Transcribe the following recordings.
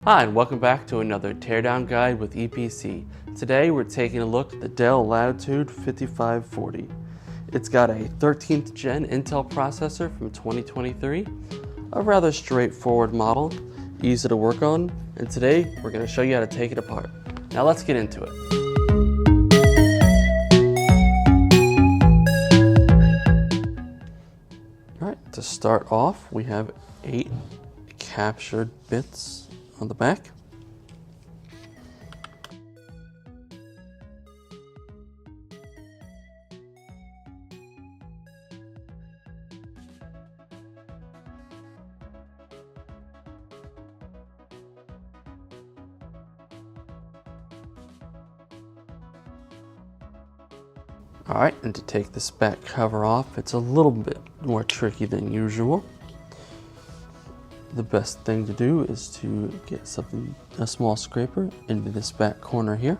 Hi, and welcome back to another Teardown Guide with EPC. Today we're taking a look at the Dell Latitude 5540. It's got a 13th gen Intel processor from 2023, a rather straightforward model, easy to work on, and today we're going to show you how to take it apart. Now let's get into it. Alright, to start off we have 8 captured bits on the back. Alright, and to take this back cover off, it's a little bit more tricky than usual. The best thing to do is to get a small scraper into this back corner here,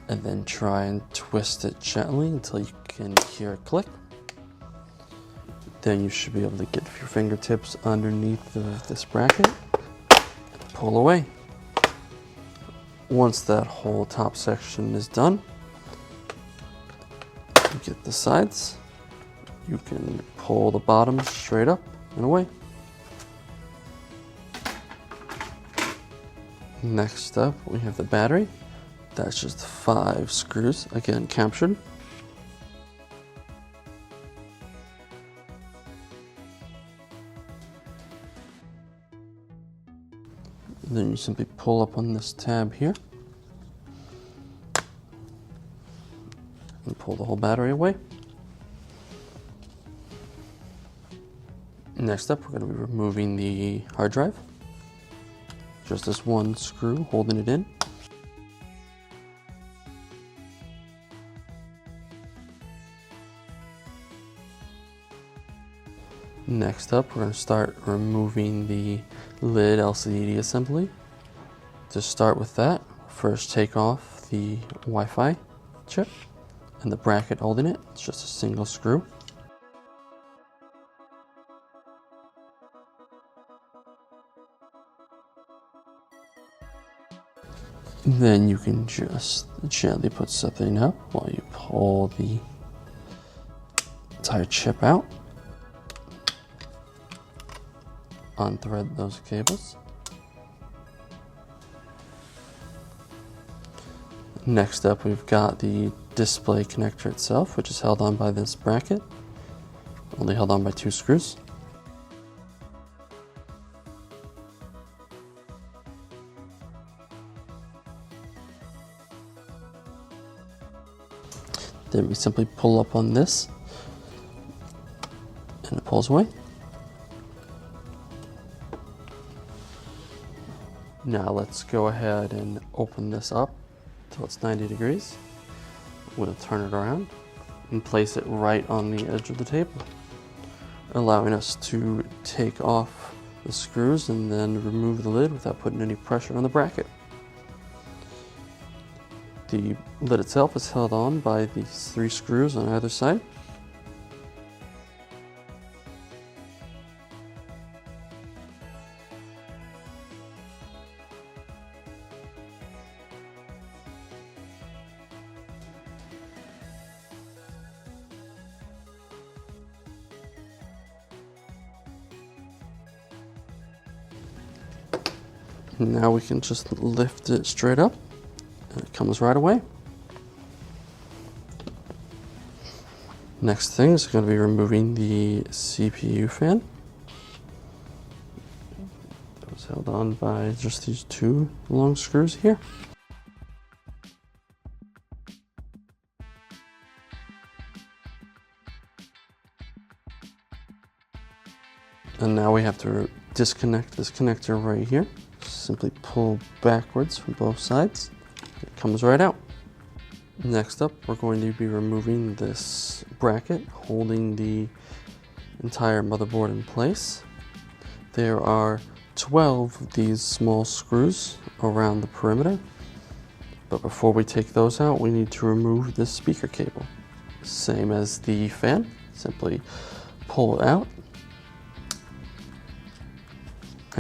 and then try and twist it gently until you can hear a click. Then you should be able to get your fingertips underneath this bracket and pull away. Once that whole top section is done, you get the sides. You can pull the bottom straight up and away. Next up, we have the battery. That's just 5 screws, again captured. And then you simply pull up on this tab here and pull the whole battery away. Next up, we're going to be removing the hard drive. Just this one screw holding it in. Next up, we're going to start removing the lid LCD assembly. To start with that, first take off the Wi-Fi chip and the bracket holding it. It's just a single screw. Then you can just gently put something up while you pull the entire chip out. Unthread those cables. Next up, we've got the display connector itself, which is held on by this bracket, only held on by 2 screws. Then we simply pull up on this and it pulls away. Now let's go ahead and open this up till it's 90 degrees. We'll turn it around and place it right on the edge of the table, allowing us to take off the screws and then remove the lid without putting any pressure on the bracket. The lid itself is held on by these 3 screws on either side. Now we can just lift it straight up and it comes right away. Next thing is going to be removing the CPU fan. It was held on by just these 2 long screws here. And now we have to disconnect this connector right here. Simply pull backwards from both sides. It comes right out. Next up, we're going to be removing this bracket holding the entire motherboard in place. There are 12 of these small screws around the perimeter, but before we take those out, we need to remove this speaker cable. Same as the fan, simply pull it out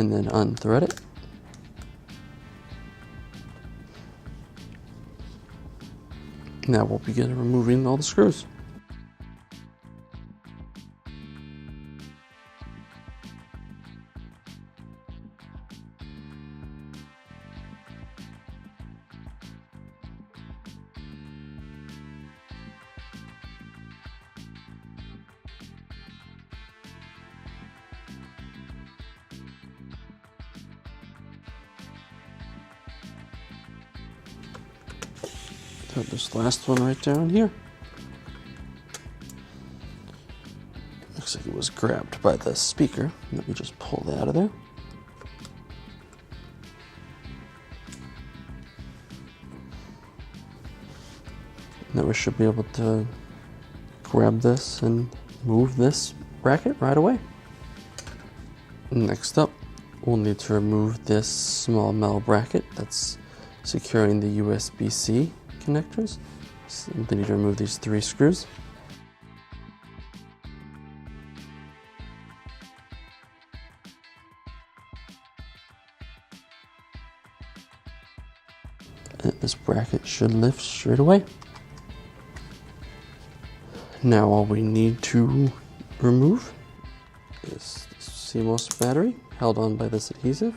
and then unthread it. Now we'll begin removing all the screws. Put this last one right down here. Looks like it was grabbed by the speaker. Let me just pull that out of there. Now we should be able to grab this and move this bracket right away. Next up, we'll need to remove this small metal bracket that's securing the USB-C connectors. Simply need to remove these 3 screws. And this bracket should lift straight away. Now all we need to remove is the CMOS battery held on by this adhesive,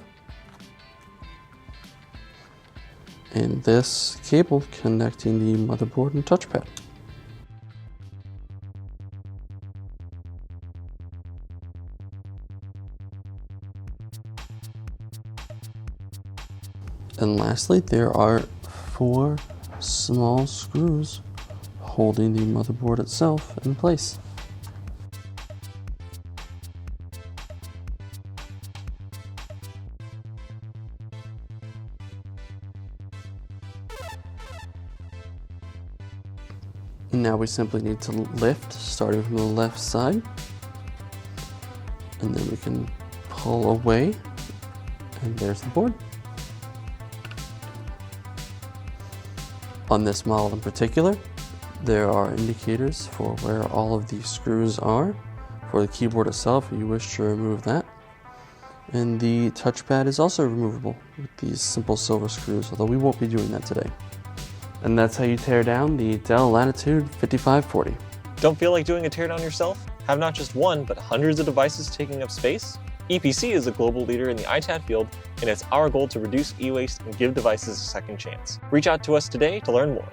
and this cable connecting the motherboard and touchpad. And lastly, there are 4 small screws holding the motherboard itself in place. Now we simply need to lift, starting from the left side, and then we can pull away, and there's the board. On this model in particular, there are indicators for where all of these screws are. For the keyboard itself, if you wish to remove that. And the touchpad is also removable with these simple silver screws, although we won't be doing that today. And that's how you tear down the Dell Latitude 5540. Don't feel like doing a teardown yourself? Have not just one, but hundreds of devices taking up space? EPC is a global leader in the ITAD field, and it's our goal to reduce e-waste and give devices a second chance. Reach out to us today to learn more.